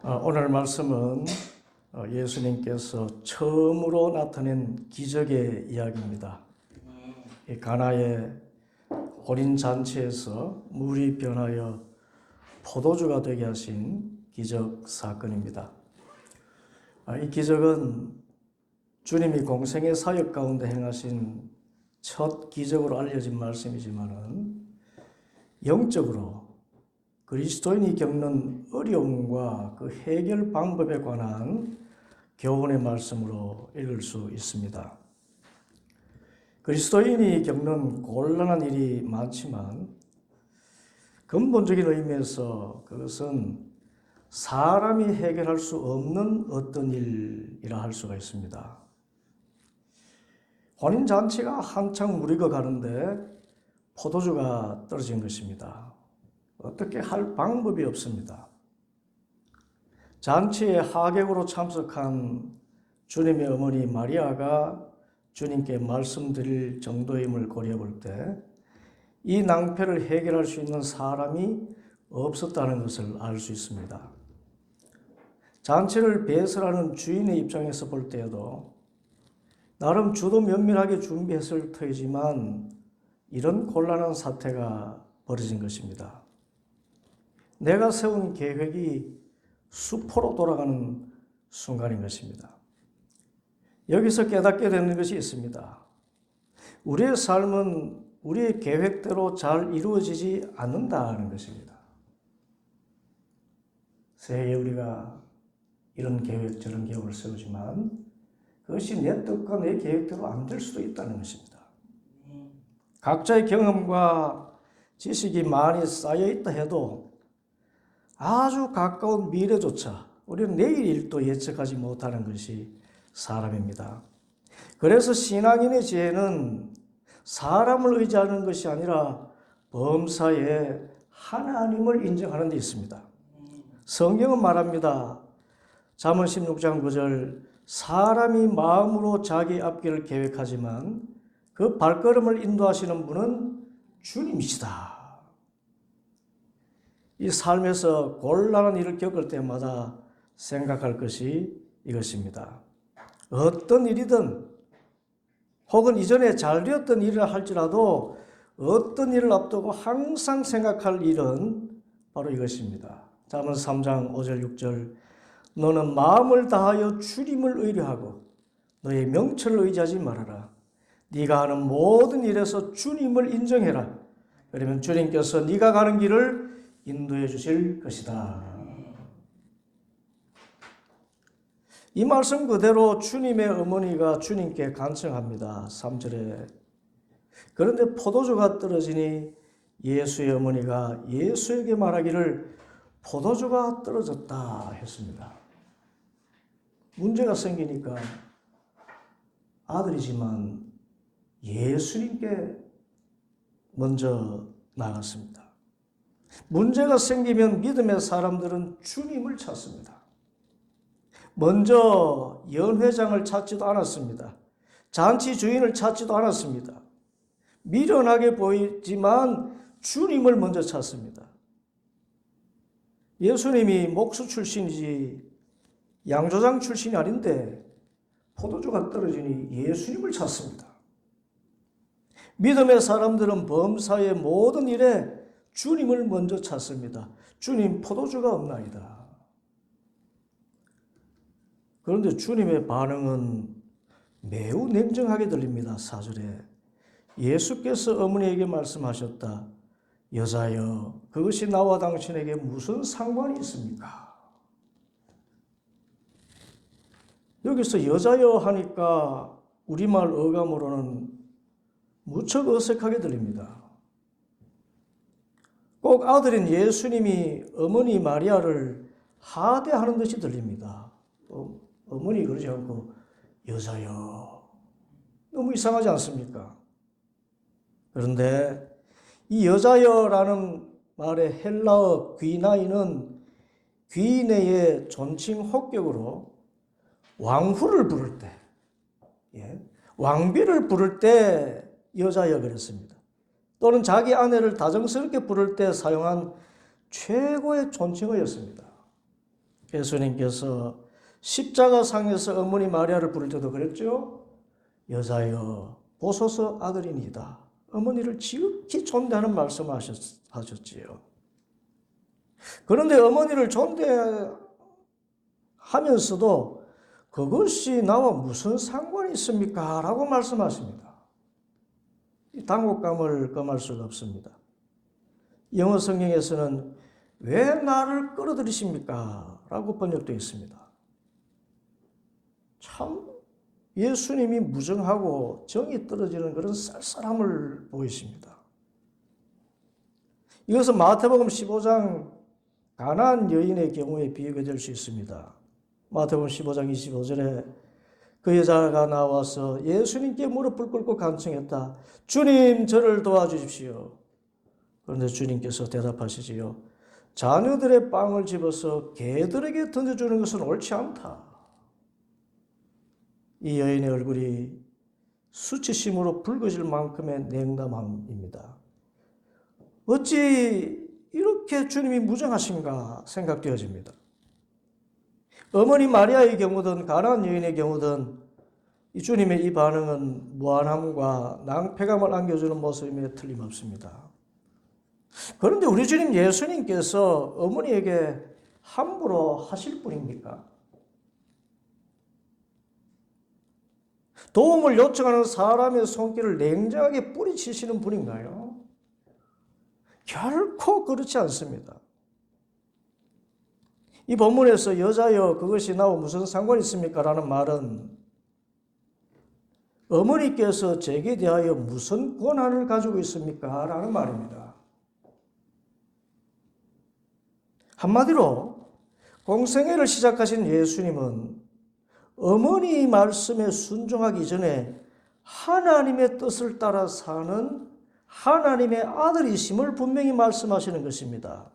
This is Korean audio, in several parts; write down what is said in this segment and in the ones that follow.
오늘 말씀은 예수님께서 처음으로 나타낸 기적의 이야기입니다. 이 가나의 혼인 잔치에서 물이 변하여 포도주가 되게 하신 기적 사건입니다. 이 기적은 주님이 공생의 사역 가운데 행하신 첫 기적으로 알려진 말씀이지만은 영적으로 그리스도인이 겪는 어려움과 그 해결 방법에 관한 교훈의 말씀으로 읽을 수 있습니다. 그리스도인이 겪는 곤란한 일이 많지만 근본적인 의미에서 그것은 사람이 해결할 수 없는 어떤 일이라 할 수가 있습니다. 혼인잔치가 한창 무리가 가는데 포도주가 떨어진 것입니다. 어떻게 할 방법이 없습니다. 잔치에 하객으로 참석한 주님의 어머니 마리아가 주님께 말씀드릴 정도임을 고려해 볼 때 이 낭패를 해결할 수 있는 사람이 없었다는 것을 알 수 있습니다. 잔치를 배설하는 주인의 입장에서 볼 때에도 나름 주도 면밀하게 준비했을 터이지만 이런 곤란한 사태가 벌어진 것입니다. 내가 세운 계획이 수포로 돌아가는 순간인 것입니다. 여기서 깨닫게 되는 것이 있습니다. 우리의 삶은 우리의 계획대로 잘 이루어지지 않는다는 것입니다. 새해에 우리가 이런 계획 저런 계획을 세우지만 그것이 내 뜻과 내 계획대로 안 될 수도 있다는 것입니다. 각자의 경험과 지식이 많이 쌓여 있다 해도 아주 가까운 미래조차 우리는 내일 일도 예측하지 못하는 것이 사람입니다. 그래서 신앙인의 지혜는 사람을 의지하는 것이 아니라 범사에 하나님을 인정하는 데 있습니다. 성경은 말합니다. 잠언 16장 9절 사람이 마음으로 자기 앞길을 계획하지만 그 발걸음을 인도하시는 분은 주님이시다. 이 삶에서 곤란한 일을 겪을 때마다 생각할 것이 이것입니다. 어떤 일이든 혹은 이전에 잘 되었던 일이라 할지라도 어떤 일을 앞두고 항상 생각할 일은 바로 이것입니다. 잠언 3장 5절 6절 너는 마음을 다하여 주님을 의뢰하고 너의 명철을 의지하지 말아라. 네가 하는 모든 일에서 주님을 인정해라. 그러면 주님께서 네가 가는 길을 인도해 주실 것이다. 이 말씀 그대로 주님의 어머니가 주님께 간청합니다. 3절에 그런데 포도주가 떨어지니 예수의 어머니가 예수에게 말하기를 포도주가 떨어졌다 했습니다. 문제가 생기니까 아들이지만 예수님께 먼저 나갔습니다. 문제가 생기면 믿음의 사람들은 주님을 찾습니다. 먼저 연회장을 찾지도 않았습니다. 잔치 주인을 찾지도 않았습니다. 미련하게 보이지만 주님을 먼저 찾습니다. 예수님이 목수 출신이지 양조장 출신이 아닌데 포도주가 떨어지니 예수님을 찾습니다. 믿음의 사람들은 범사의 모든 일에 주님을 먼저 찾습니다. 주님 포도주가 없나이다. 그런데 주님의 반응은 매우 냉정하게 들립니다. 4절에 예수께서 어머니에게 말씀하셨다. 여자여 그것이 나와 당신에게 무슨 상관이 있습니까? 여기서 여자여 하니까 우리말 어감으로는 무척 어색하게 들립니다. 꼭 아들인 예수님이 어머니 마리아를 하대하는 듯이 들립니다. 어머니 그러지 않고 여자여. 너무 이상하지 않습니까? 그런데 이 여자여라는 말의 헬라어 귀나이는 귀인의 존칭 혹격으로 왕후를 부를 때, 왕비를 부를 때 여자여 그랬습니다. 또는 자기 아내를 다정스럽게 부를 때 사용한 최고의 존칭어였습니다. 예수님께서 십자가상에서 어머니 마리아를 부를 때도 그랬죠. 여자여 보소서 아들이니이다. 어머니를 지극히 존대하는 말씀을 하셨지요. 그런데 어머니를 존대하면서도 그것이 나와 무슨 상관이 있습니까? 라고 말씀하십니다. 이 당혹감을 금할 수가 없습니다. 영어 성경에서는 왜 나를 끌어들이십니까? 라고 번역되어 있습니다. 참 예수님이 무정하고 정이 떨어지는 그런 쌀쌀함을 보이십니다. 이것은 마태복음 15장 가나안 여인의 경우에 비유가 될 수 있습니다. 마태복음 15장 25절에 그 여자가 나와서 예수님께 무릎을 꿇고 간청했다. 주님, 저를 도와주십시오. 그런데 주님께서 대답하시지요. 자녀들의 빵을 집어서 개들에게 던져주는 것은 옳지 않다. 이 여인의 얼굴이 수치심으로 붉어질 만큼의 냉담함입니다. 어찌 이렇게 주님이 무정하신가 생각되어집니다. 어머니 마리아의 경우든 가나안 여인의 경우든 이 주님의 이 반응은 무안함과 낭패감을 안겨주는 모습임에 틀림없습니다. 그런데 우리 주님 예수님께서 어머니에게 함부로 하실 분입니까? 도움을 요청하는 사람의 손길을 냉정하게 뿌리치시는 분인가요? 결코 그렇지 않습니다. 이 본문에서 여자여 그것이 나와 무슨 상관이 있습니까? 라는 말은 어머니께서 제게 대하여 무슨 권한을 가지고 있습니까? 라는 말입니다. 한마디로 공생애를 시작하신 예수님은 어머니 말씀에 순종하기 전에 하나님의 뜻을 따라 사는 하나님의 아들이심을 분명히 말씀하시는 것입니다.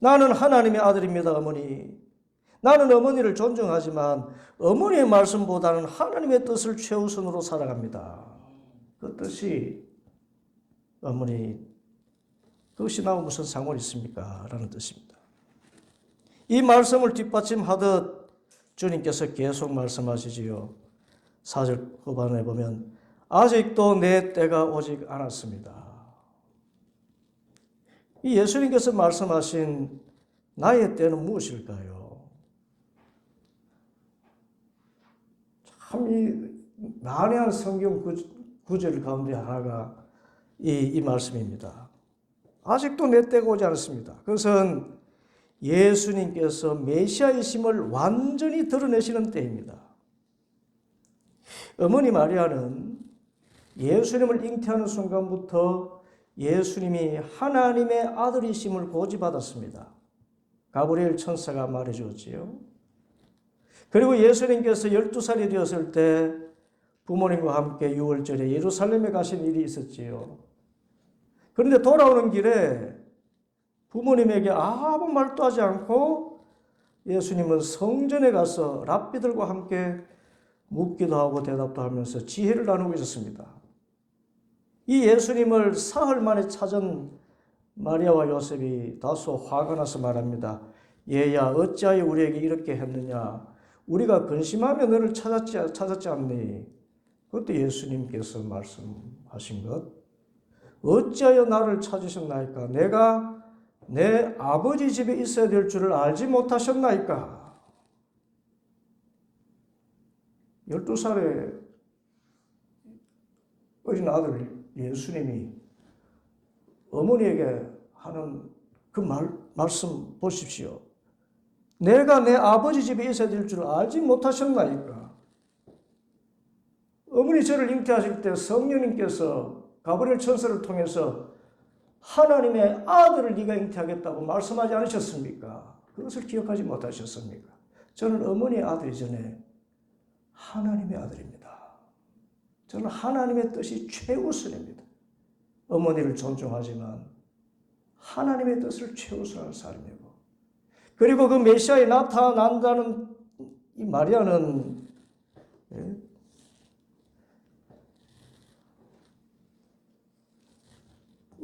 나는 하나님의 아들입니다, 어머니. 나는 어머니를 존중하지만 어머니의 말씀보다는 하나님의 뜻을 최우선으로 살아갑니다. 그 뜻이 어머니, 그것이 나와 무슨 상관이 있습니까? 라는 뜻입니다. 이 말씀을 뒷받침하듯 주님께서 계속 말씀하시지요. 4절 후반에 보면 아직도 내 때가 오지 않았습니다. 이 예수님께서 말씀하신 나의 때는 무엇일까요? 참 이 난해한 성경 구절 가운데 하나가 이 말씀입니다. 아직도 내 때가 오지 않았습니다. 그것은 예수님께서 메시아이심을 완전히 드러내시는 때입니다. 어머니 마리아는 예수님을 잉태하는 순간부터 예수님이 하나님의 아들이심을 고지받았습니다. 가브리엘 천사가 말해주었지요. 그리고 예수님께서 12살이 되었을 때 부모님과 함께 6월절에 예루살렘에 가신 일이 있었지요. 그런데 돌아오는 길에 부모님에게 아무 말도 하지 않고 예수님은 성전에 가서 랍비들과 함께 묻기도 하고 대답도 하면서 지혜를 나누고 있었습니다. 이 예수님을 사흘 만에 찾은 마리아와 요셉이 다소 화가 나서 말합니다. 얘야 어찌하여 우리에게 이렇게 했느냐? 우리가 근심하며 너를 찾았지 않니? 그것도 예수님께서 말씀하신 것. 어찌하여 나를 찾으셨나이까? 내가 내 아버지 집에 있어야 될 줄을 알지 못하셨나이까? 12살의 어린 아들 예수님이 어머니에게 하는 그 말씀 보십시오. 내가 내 아버지 집에 있어야 될 줄을 알지 못하셨나이까? 어머니 저를 잉태하실 때 성령님께서 가브리엘 천사를 통해서 하나님의 아들을 네가 잉태하겠다고 말씀하지 않으셨습니까? 그것을 기억하지 못하셨습니까? 저는 어머니의 아들이 전에 하나님의 아들입니다. 저는 하나님의 뜻이 최우선입니다. 어머니를 존중하지만 하나님의 뜻을 최우선하는 사람이고, 그리고 그 메시아에 나타난다는 이 마리아는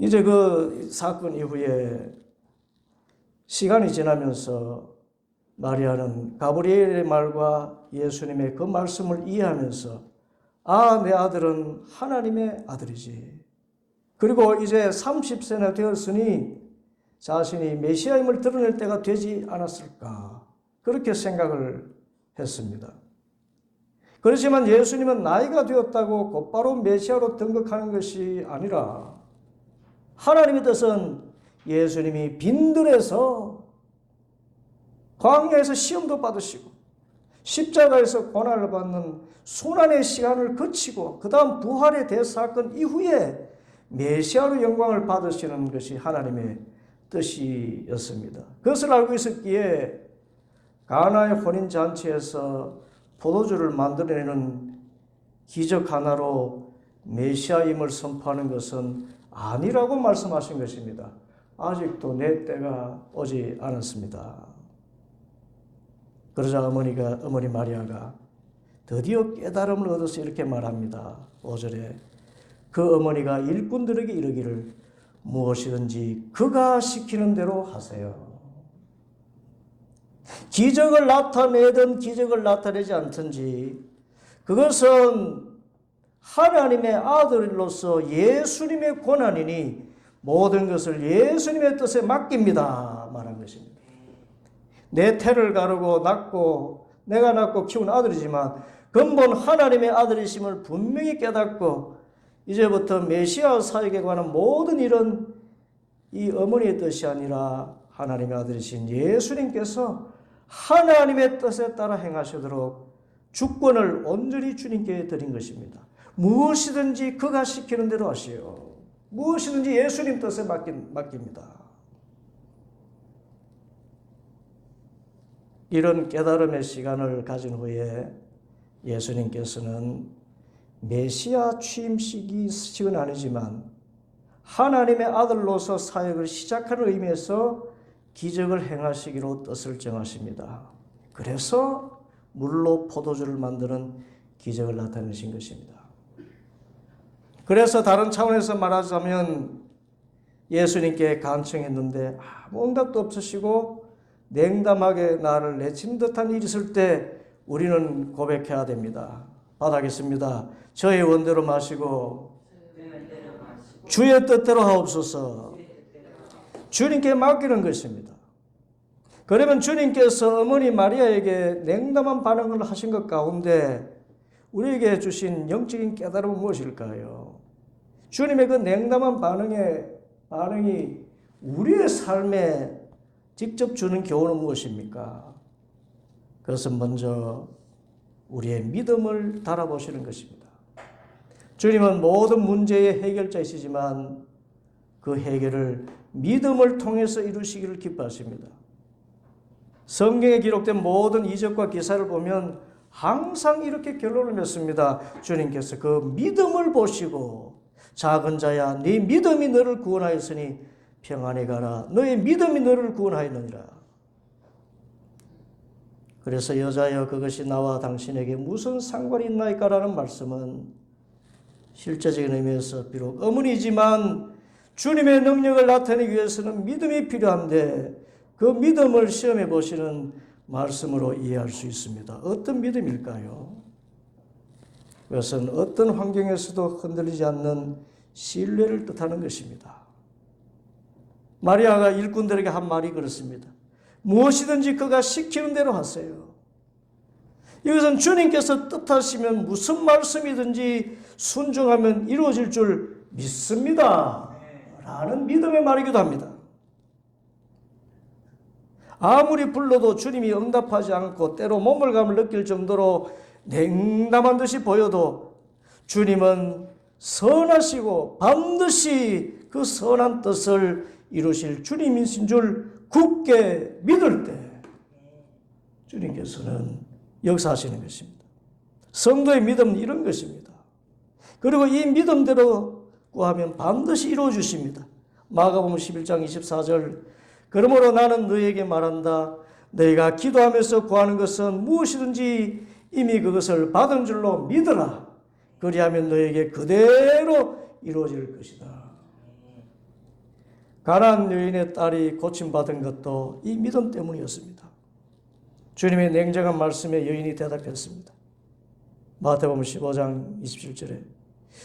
이제 그 사건 이후에 시간이 지나면서 마리아는 가브리엘의 말과 예수님의 그 말씀을 이해하면서 내 아들은 하나님의 아들이지. 그리고 이제 30세나 되었으니 자신이 메시아임을 드러낼 때가 되지 않았을까, 그렇게 생각을 했습니다. 그렇지만 예수님은 나이가 되었다고 곧바로 메시아로 등극하는 것이 아니라 하나님의 뜻은 예수님이 빈들에서 광야에서 시험도 받으시고 십자가에서 고난을 받는 순환의 시간을 거치고 그 다음 부활의 대사건 이후에 메시아로 영광을 받으시는 것이 하나님의 뜻이었습니다. 그것을 알고 있었기에 가나의 혼인잔치에서 포도주를 만들어내는 기적 하나로 메시아임을 선포하는 것은 아니라고 말씀하신 것입니다. 아직도 내 때가 오지 않았습니다. 그러자 어머니 마리아가 드디어 깨달음을 얻어서 이렇게 말합니다. 5절에 그 어머니가 일꾼들에게 이르기를 무엇이든지 그가 시키는 대로 하세요. 기적을 나타내든 기적을 나타내지 않든지 그것은 하나님의 아들로서 예수님의 권한이니 모든 것을 예수님의 뜻에 맡깁니다 말한 것입니다. 내 태를 가르고 내가 낳고 키운 아들이지만 근본 하나님의 아들이심을 분명히 깨닫고 이제부터 메시아 사역에 관한 모든 일은 이 어머니의 뜻이 아니라 하나님의 아들이신 예수님께서 하나님의 뜻에 따라 행하시도록 주권을 온전히 주님께 드린 것입니다. 무엇이든지 그가 시키는 대로 하시오. 무엇이든지 예수님 뜻에 맡깁니다. 이런 깨달음의 시간을 가진 후에 예수님께서는 메시아 취임식은 아니지만 하나님의 아들로서 사역을 시작하는 의미에서 기적을 행하시기로 뜻을 정하십니다. 그래서 물로 포도주를 만드는 기적을 나타내신 것입니다. 그래서 다른 차원에서 말하자면 예수님께 간청했는데 아무 응답도 없으시고 냉담하게 나를 내친 듯한 일이 있을 때 우리는 고백해야 됩니다. 받아겠습니다. 저의 원대로 마시고 주의 뜻대로 하옵소서. 주님께 맡기는 것입니다. 그러면 주님께서 어머니 마리아에게 냉담한 반응을 하신 것 가운데 우리에게 주신 영적인 깨달음은 무엇일까요? 주님의 그 냉담한 반응이 우리의 삶에 직접 주는 교훈은 무엇입니까? 그것은 먼저 우리의 믿음을 달아보시는 것입니다. 주님은 모든 문제의 해결자이시지만 그 해결을 믿음을 통해서 이루시기를 기뻐하십니다. 성경에 기록된 모든 이적과 기사를 보면 항상 이렇게 결론을 맺습니다. 주님께서 그 믿음을 보시고 작은 자야 네 믿음이 너를 구원하였으니 평안히 가라. 너의 믿음이 너를 구원하였느니라. 그래서 여자여 그것이 나와 당신에게 무슨 상관이 있나이까라는 말씀은 실제적인 의미에서 비록 어머니지만 주님의 능력을 나타내기 위해서는 믿음이 필요한데 그 믿음을 시험해 보시는 말씀으로 이해할 수 있습니다. 어떤 믿음일까요? 그것은 어떤 환경에서도 흔들리지 않는 신뢰를 뜻하는 것입니다. 마리아가 일꾼들에게 한 말이 그렇습니다. 무엇이든지 그가 시키는 대로 하세요. 이것은 주님께서 뜻하시면 무슨 말씀이든지 순종하면 이루어질 줄 믿습니다. 라는 믿음의 말이기도 합니다. 아무리 불러도 주님이 응답하지 않고 때로 모멸감을 느낄 정도로 냉담한 듯이 보여도 주님은 선하시고 반드시 그 선한 뜻을 이루실 주님이신 줄 굳게 믿을 때 주님께서는 역사하시는 것입니다. 성도의 믿음은 이런 것입니다. 그리고 이 믿음대로 구하면 반드시 이루어 주십니다. 마가복음 11장 24절 그러므로 나는 너희에게 말한다. 너희가 기도하면서 구하는 것은 무엇이든지 이미 그것을 받은 줄로 믿어라. 그리하면 너희에게 그대로 이루어질 것이다. 가나안 여인의 딸이 고침받은 것도 이 믿음 때문이었습니다. 주님의 냉정한 말씀에 여인이 대답했습니다. 마태복음 15장 27절에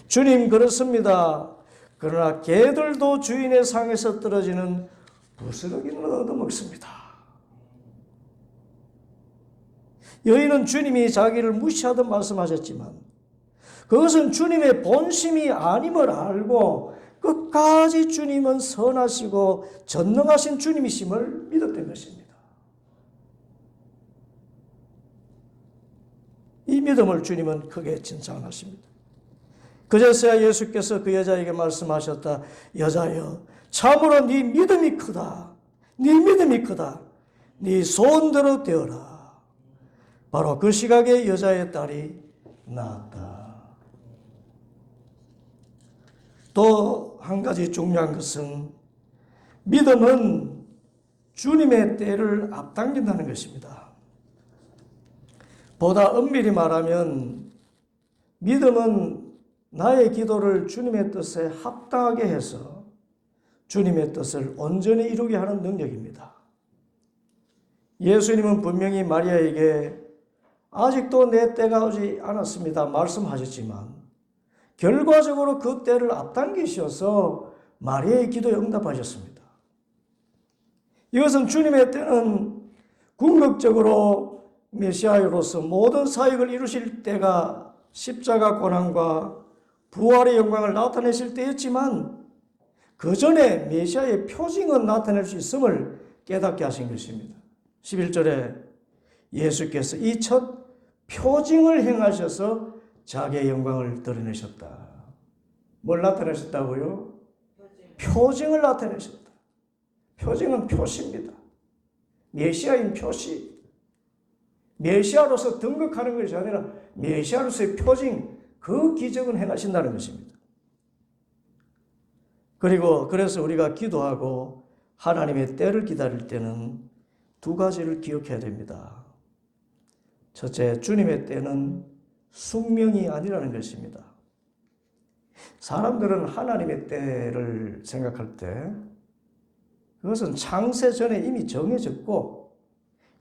주님 그렇습니다. 그러나 개들도 주인의 상에서 떨어지는 부스러기는 얻어먹습니다. 여인은 주님이 자기를 무시하듯 말씀하셨지만 그것은 주님의 본심이 아님을 알고 끝까지 주님은 선하시고 전능하신 주님이심을 믿었던 것입니다. 이 믿음을 주님은 크게 칭찬하십니다. 그제서야 예수께서 그 여자에게 말씀하셨다. 여자여, 참으로 네 믿음이 크다. 네 믿음이 크다. 네 소원대로 되어라. 바로 그 시각에 여자의 딸이 나았다. 또 한 가지 중요한 것은 믿음은 주님의 때를 앞당긴다는 것입니다. 보다 엄밀히 말하면 믿음은 나의 기도를 주님의 뜻에 합당하게 해서 주님의 뜻을 온전히 이루게 하는 능력입니다. 예수님은 분명히 마리아에게 아직도 내 때가 오지 않았습니다 말씀하셨지만 결과적으로 그 때를 앞당기셔서 마리아의 기도에 응답하셨습니다. 이것은 주님의 때는 궁극적으로 메시아로서 모든 사역을 이루실 때가 십자가 고난과 부활의 영광을 나타내실 때였지만 그 전에 메시아의 표징은 나타낼 수 있음을 깨닫게 하신 것입니다. 11절에 예수께서 이 첫 표징을 행하셔서 자기의 영광을 드러내셨다. 뭘 나타내셨다고요? 표징을 나타내셨다. 표징은 표시입니다. 메시아인 표시. 메시아로서 등극하는 것이 아니라 메시아로서의 표징, 그 기적은 행하신다는 것입니다. 그래서 우리가 기도하고 하나님의 때를 기다릴 때는 두 가지를 기억해야 됩니다. 첫째, 주님의 때는 숙명이 아니라는 것입니다. 사람들은 하나님의 때를 생각할 때 그것은 창세 전에 이미 정해졌고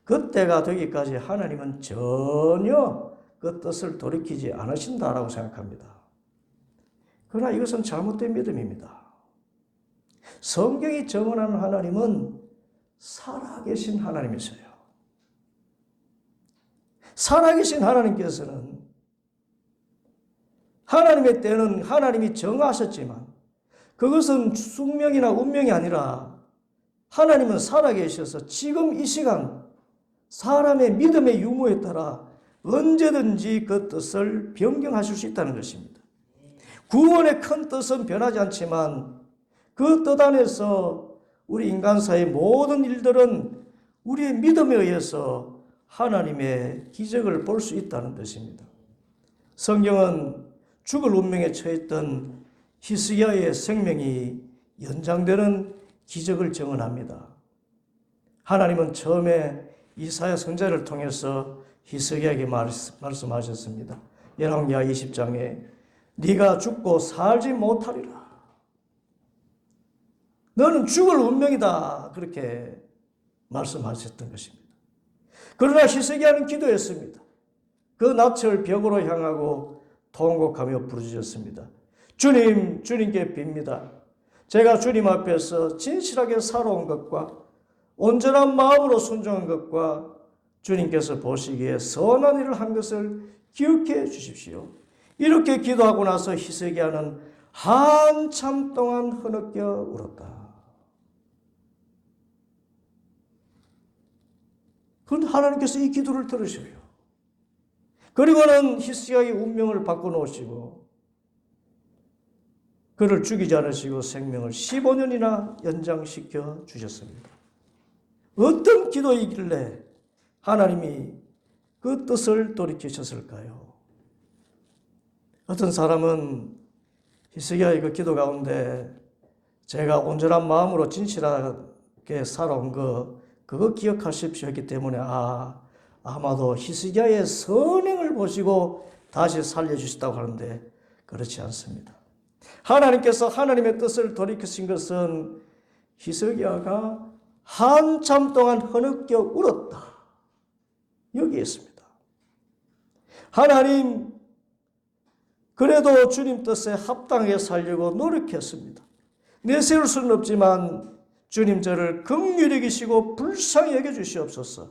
그때가 되기까지 하나님은 전혀 그 뜻을 돌이키지 않으신다라고 생각합니다. 그러나 이것은 잘못된 믿음입니다. 성경이 정언하는 하나님은 살아계신 하나님이세요. 살아계신 하나님께서는 하나님의 때는 하나님이 정하셨지만 그것은 숙명이나 운명이 아니라 하나님은 살아계셔서 지금 이 시간 사람의 믿음의 유무에 따라 언제든지 그 뜻을 변경하실 수 있다는 것입니다. 구원의 큰 뜻은 변하지 않지만 그 뜻 안에서 우리 인간사의 모든 일들은 우리의 믿음에 의해서 하나님의 기적을 볼 수 있다는 뜻입니다. 성경은 죽을 운명에 처했던 히스기야의 생명이 연장되는 기적을 증언합니다. 하나님은 처음에 이사야 선지자를 통해서 히스기야에게 말씀하셨습니다. 열왕기하 20장에 네가 죽고 살지 못하리라. 너는 죽을 운명이다. 그렇게 말씀하셨던 것입니다. 그러나 히스기야는 기도했습니다. 그 낯을 벽으로 향하고 통곡하며 부르짖었습니다. 주님, 주님께 빕니다. 제가 주님 앞에서 진실하게 살아온 것과 온전한 마음으로 순종한 것과 주님께서 보시기에 선한 일을 한 것을 기억해 주십시오. 이렇게 기도하고 나서 히스기야는 한참 동안 흐느껴 울었다. 그런데 하나님께서 이 기도를 들으셔요. 그리고는 히스기야의 운명을 바꿔놓으시고 그를 죽이지 않으시고 생명을 15년이나 연장시켜 주셨습니다. 어떤 기도이길래 하나님이 그 뜻을 돌이키셨을까요? 어떤 사람은 히스기야의 그 기도 가운데 제가 온전한 마음으로 진실하게 살아온 그거 기억하십시오 했기 때문에 아마도 히스기야의 선행을 보시고 다시 살려주셨다고 하는데 그렇지 않습니다. 하나님께서 하나님의 뜻을 돌이키신 것은 히스기야가 한참 동안 흐느껴 울었다. 여기에 있습니다. 하나님, 그래도 주님 뜻에 합당하게 살려고 노력했습니다. 내세울 수는 없지만 주님 저를 긍휼히 여기시고 불쌍히 여겨주시옵소서.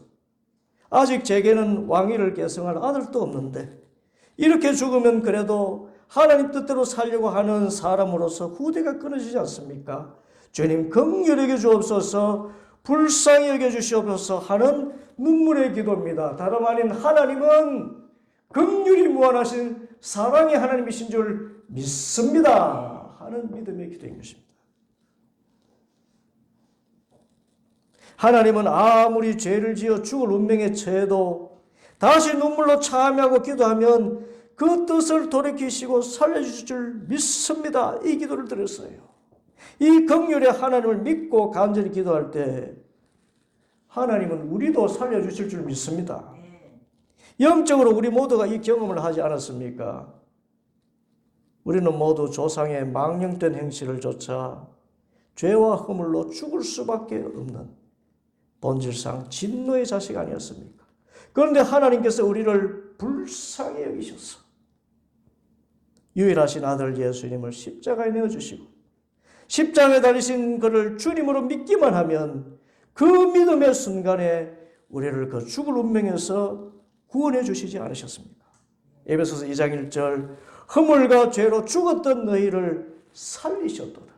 아직 제게는 왕위를 계승할 아들도 없는데 이렇게 죽으면 그래도 하나님 뜻대로 살려고 하는 사람으로서 후대가 끊어지지 않습니까? 주님 긍휼히 여겨주옵소서, 불쌍히 여겨주시옵소서 하는 눈물의 기도입니다. 다름 아닌 하나님은 긍휼이 무한하신 사랑의 하나님이신 줄 믿습니다 하는 믿음의 기도인 것입니다. 하나님은 아무리 죄를 지어 죽을 운명에 처해도 다시 눈물로 참여하고 기도하면 그 뜻을 돌이키시고 살려주실 줄 믿습니다. 이 기도를 드렸어요. 이 긍휼의 하나님을 믿고 간절히 기도할 때 하나님은 우리도 살려주실 줄 믿습니다. 영적으로 우리 모두가 이 경험을 하지 않았습니까? 우리는 모두 조상의 망령된 행실을 좇아 죄와 허물로 죽을 수밖에 없는 본질상 진노의 자식 아니었습니까? 그런데 하나님께서 우리를 불쌍히 여기셔서 유일하신 아들 예수님을 십자가에 내어주시고 십자가에 달리신 그를 주님으로 믿기만 하면 그 믿음의 순간에 우리를 그 죽을 운명에서 구원해 주시지 않으셨습니까? 에베소서 2장 1절 허물과 죄로 죽었던 너희를 살리셨도다.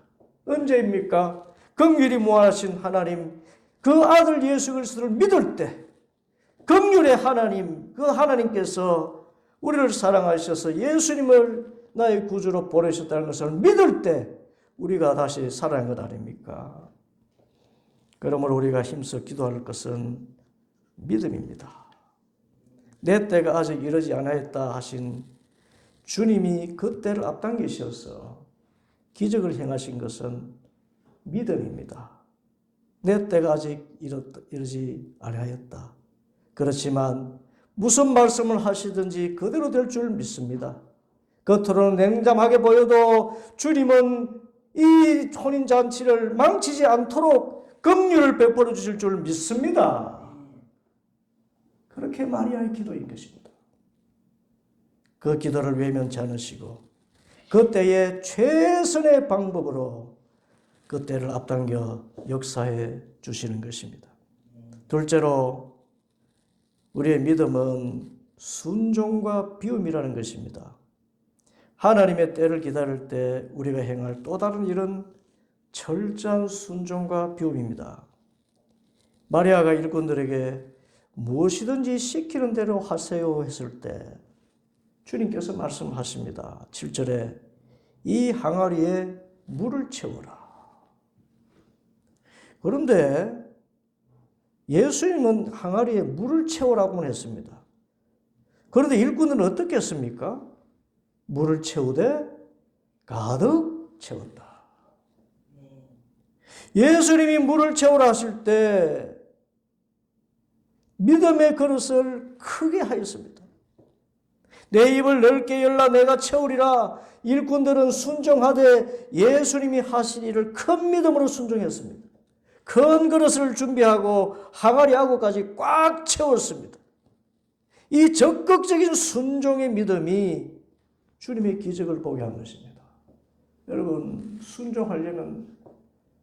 언제입니까? 긍휼이 무한하신 하나님, 그 아들 예수 그리스도를 믿을 때 긍휼의 하나님, 그 하나님께서 우리를 사랑하셔서 예수님을 나의 구주로 보내셨다는 것을 믿을 때 우리가 다시 살아난 것 아닙니까? 그러므로 우리가 힘써 기도할 것은 믿음입니다. 내 때가 아직 이르지 않았다 하신 주님이 그 때를 앞당기셔서 기적을 행하신 것은 믿음입니다. 내 때가 아직 이르지 아니하였다. 그렇지만 무슨 말씀을 하시든지 그대로 될 줄 믿습니다. 겉으로는 냉담하게 보여도 주님은 이 혼인잔치를 망치지 않도록 긍휼을 베풀어 주실 줄 믿습니다. 그렇게 마리아의 기도인 것입니다. 그 기도를 외면치 않으시고 그때의 최선의 방법으로 그때를 앞당겨 역사해 주시는 것입니다. 둘째로 우리의 믿음은 순종과 비움이라는 것입니다. 하나님의 때를 기다릴 때 우리가 행할 또 다른 일은 철저한 순종과 비움입니다. 마리아가 일꾼들에게 무엇이든지 시키는 대로 하세요 했을 때 주님께서 말씀하십니다. 7절에 이 항아리에 물을 채우라. 그런데 예수님은 항아리에 물을 채우라고는 했습니다. 그런데 일꾼은 어떻게 했습니까? 물을 채우되 가득 채웠다. 예수님이 물을 채우라 하실 때 믿음의 그릇을 크게 하였습니다. 내 입을 넓게 열라 내가 채우리라. 일꾼들은 순종하되 예수님이 하신 일을 큰 믿음으로 순종했습니다. 큰 그릇을 준비하고 항아리하고까지 꽉 채웠습니다. 이 적극적인 순종의 믿음이 주님의 기적을 보게 한 것입니다. 여러분, 순종하려면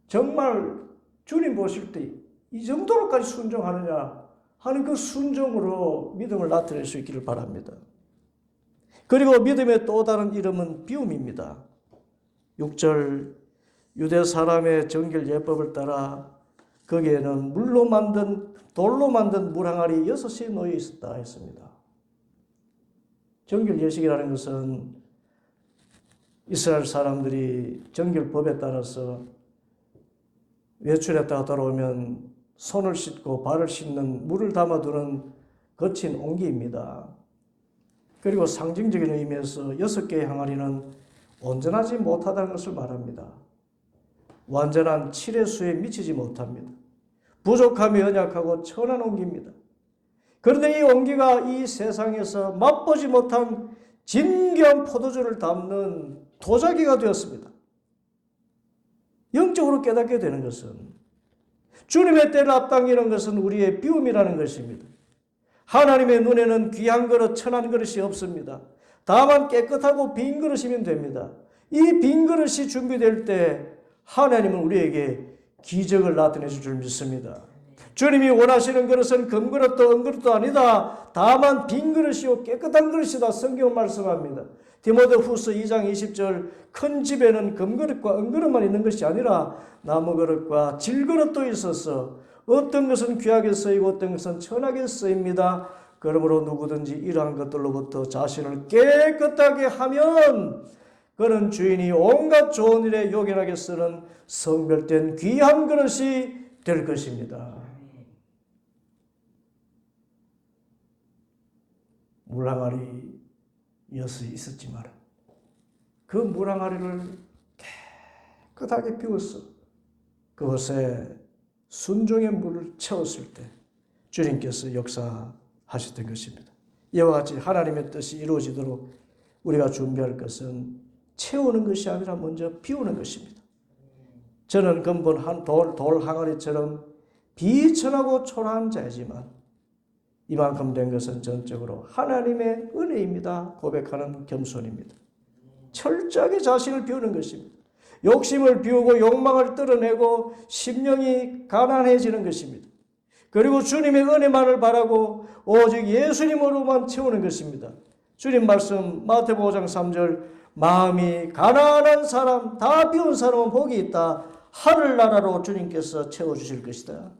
정말 주님 보실 때 이 정도로까지 순종하느냐 하는 그 순종으로 믿음을 나타낼 수 있기를 바랍니다. 그리고 믿음의 또 다른 이름은 비움입니다. 6절 유대 사람의 정결 예법을 따라 거기에는 돌로 만든 물항아리 6이 놓여 있었다 했습니다. 정결 예식이라는 것은 이스라엘 사람들이 정결법에 따라서 외출했다가 돌아오면 손을 씻고 발을 씻는 물을 담아두는 거친 옹기입니다. 그리고 상징적인 의미에서 6개의 항아리는 온전하지 못하다는 것을 말합니다. 완전한 칠의 수에 미치지 못합니다. 부족함이 연약하고 천한 옹기입니다. 그런데 이 옹기가 이 세상에서 맛보지 못한 진귀한 포도주를 담는 도자기가 되었습니다. 영적으로 깨닫게 되는 것은 주님의 때를 앞당기는 것은 우리의 비움이라는 것입니다. 하나님의 눈에는 귀한 그릇, 천한 그릇이 없습니다. 다만 깨끗하고 빈 그릇이면 됩니다. 이 빈 그릇이 준비될 때 하나님은 우리에게 기적을 나타내 줄 줄 믿습니다. 주님이 원하시는 그릇은 금그릇도 은그릇도 아니다. 다만 빈 그릇이요 깨끗한 그릇이다. 성경은 말씀합니다. 디모데후서 2장 20절 큰 집에는 금그릇과 은그릇만 있는 것이 아니라 나무그릇과 질그릇도 있어서 어떤 것은 귀하게 쓰이고 어떤 것은 천하게 쓰입니다. 그러므로 누구든지 이러한 것들로부터 자신을 깨끗하게 하면 그는 주인이 온갖 좋은 일에 요긴하게 쓰는 성별된 귀한 그릇이 될 것입니다. 물항아리 엿이 있었지만 그 물항아리를 깨끗하게 비웠어. 그것에 순종의 물을 채웠을 때 주님께서 역사하셨던 것입니다. 이와 같이 하나님의 뜻이 이루어지도록 우리가 준비할 것은 채우는 것이 아니라 먼저 비우는 것입니다. 저는 근본 한 돌 항아리처럼 비천하고 초라한 자이지만 이만큼 된 것은 전적으로 하나님의 은혜입니다. 고백하는 겸손입니다. 철저하게 자신을 비우는 것입니다. 욕심을 비우고 욕망을 떨어내고 심령이 가난해지는 것입니다. 그리고 주님의 은혜만을 바라고 오직 예수님으로만 채우는 것입니다. 주님 말씀 마태복음 5장 3절 마음이 가난한 사람 다 비운 사람은 복이 있다. 하늘나라로 주님께서 채워주실 것이다.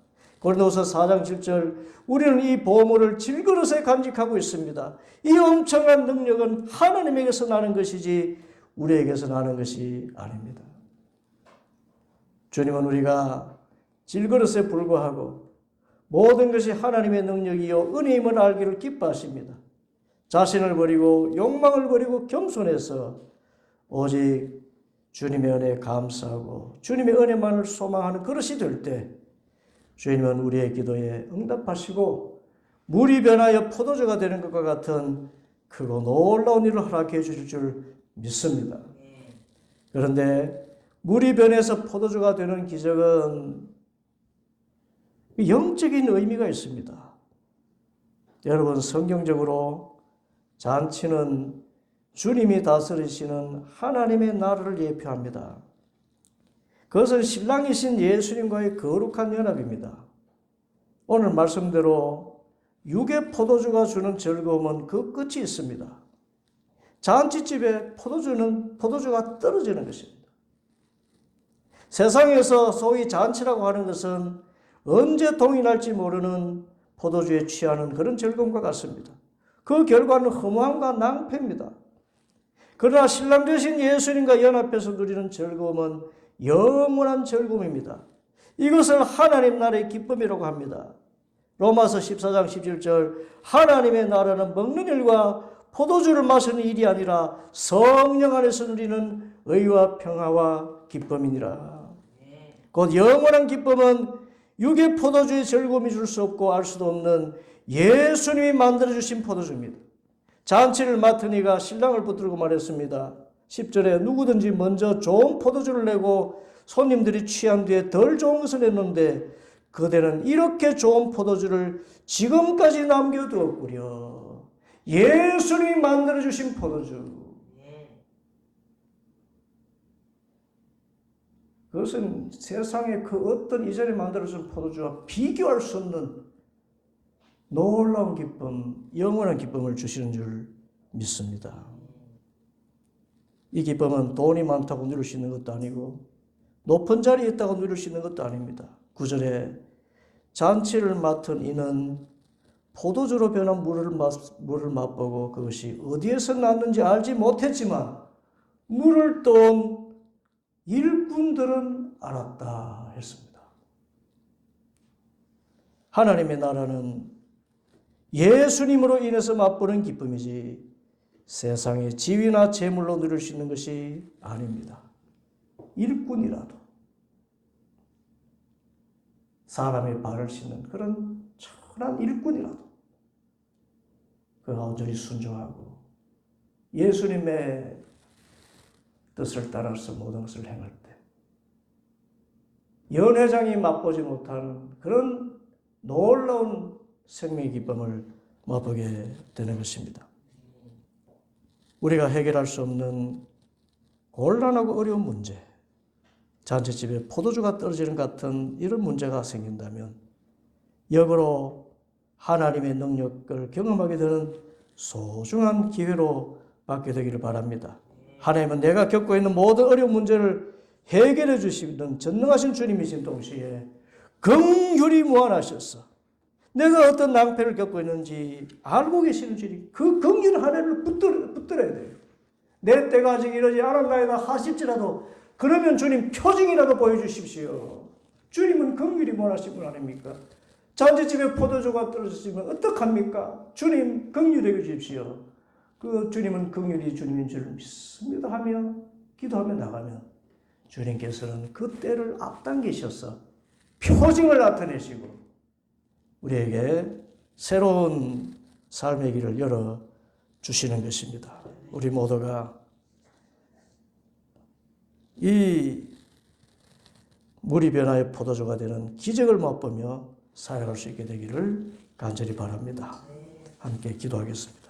고린도서 4장 7절 우리는 이 보물을 질그릇에 간직하고 있습니다. 이 엄청난 능력은 하나님에게서 나는 것이지 우리에게서 나는 것이 아닙니다. 주님은 우리가 질그릇에 불과하고 모든 것이 하나님의 능력이요 은혜임을 알기를 기뻐하십니다. 자신을 버리고 욕망을 버리고 겸손해서 오직 주님의 은혜에 감사하고 주님의 은혜만을 소망하는 그릇이 될 때 주님은 우리의 기도에 응답하시고 물이 변하여 포도주가 되는 것과 같은 크고 놀라운 일을 허락해 주실 줄 믿습니다. 그런데 물이 변해서 포도주가 되는 기적은 영적인 의미가 있습니다. 여러분 성경적으로 잔치는 주님이 다스리시는 하나님의 나라를 예표합니다. 그것은 신랑이신 예수님과의 거룩한 연합입니다. 오늘 말씀대로 육의 포도주가 주는 즐거움은 그 끝이 있습니다. 잔치집에 포도주가 떨어지는 것입니다. 세상에서 소위 잔치라고 하는 것은 언제 동이 날지 모르는 포도주에 취하는 그런 즐거움과 같습니다. 그 결과는 허무함과 낭패입니다. 그러나 신랑 되신 예수님과 연합해서 누리는 즐거움은 영원한 즐거움입니다. 이것을 하나님 나라의 기쁨이라고 합니다. 로마서 14장 17절 하나님의 나라는 먹는 일과 포도주를 마시는 일이 아니라 성령 안에서 누리는 의와 평화와 기쁨이니라. 곧 영원한 기쁨은 육의 포도주의 즐거움이 줄 수 없고 알 수도 없는 예수님이 만들어주신 포도주입니다. 잔치를 맡은 이가 신랑을 붙들고 말했습니다. 10절에 누구든지 먼저 좋은 포도주를 내고 손님들이 취한 뒤에 덜 좋은 것을 냈는데 그대는 이렇게 좋은 포도주를 지금까지 남겨두었구려. 예수님이 만들어주신 포도주. 그것은 세상의 그 어떤 이전에 만들어진 포도주와 비교할 수 없는 놀라운 기쁨, 영원한 기쁨을 주시는 줄 믿습니다. 이 기쁨은 돈이 많다고 누릴 수 있는 것도 아니고 높은 자리에 있다고 누릴 수 있는 것도 아닙니다. 9절에 잔치를 맡은 이는 포도주로 변한 물을 맛보고 그것이 어디에서 났는지 알지 못했지만 물을 떠온 일꾼들은 알았다 했습니다. 하나님의 나라는 예수님으로 인해서 맛보는 기쁨이지 세상의 지위나 재물로 누릴 수 있는 것이 아닙니다. 일꾼이라도 사람의 발을 씻는 그런 천한 일꾼이라도 그가 온전히 순종하고 예수님의 뜻을 따라서 모든 것을 행할 때 연회장이 맛보지 못한 그런 놀라운 생명의 기쁨을 맛보게 되는 것입니다. 우리가 해결할 수 없는 곤란하고 어려운 문제, 잔치집에 포도주가 떨어지는 같은 이런 문제가 생긴다면 역으로 하나님의 능력을 경험하게 되는 소중한 기회로 받게 되기를 바랍니다. 하나님은 내가 겪고 있는 모든 어려운 문제를 해결해 주시는 전능하신 주님이신 동시에 긍휼이 무한하셔서 내가 어떤 낭패를 겪고 있는지 알고 계시는 주님, 그 긍휼 하나를 붙들어야 돼요. 내 때가 아직 이르지 않았나이다 하실지라도 그러면 주님 표징이라도 보여주십시오. 주님은 긍휼이 무한하신 분 아닙니까? 잔치집에 포도주가 떨어졌으면 어떡합니까? 주님 긍휼해 주십시오. 그 주님은 긍휼이 주님인 줄 믿습니다 하며 기도하며 나가면 주님께서는 그 때를 앞당기셔서 표징을 나타내시고 우리에게 새로운 삶의 길을 열어주시는 것입니다. 우리 모두가 이 물이 변화의 포도주가 되는 기적을 맛보며 살아갈 수 있게 되기를 간절히 바랍니다. 함께 기도하겠습니다.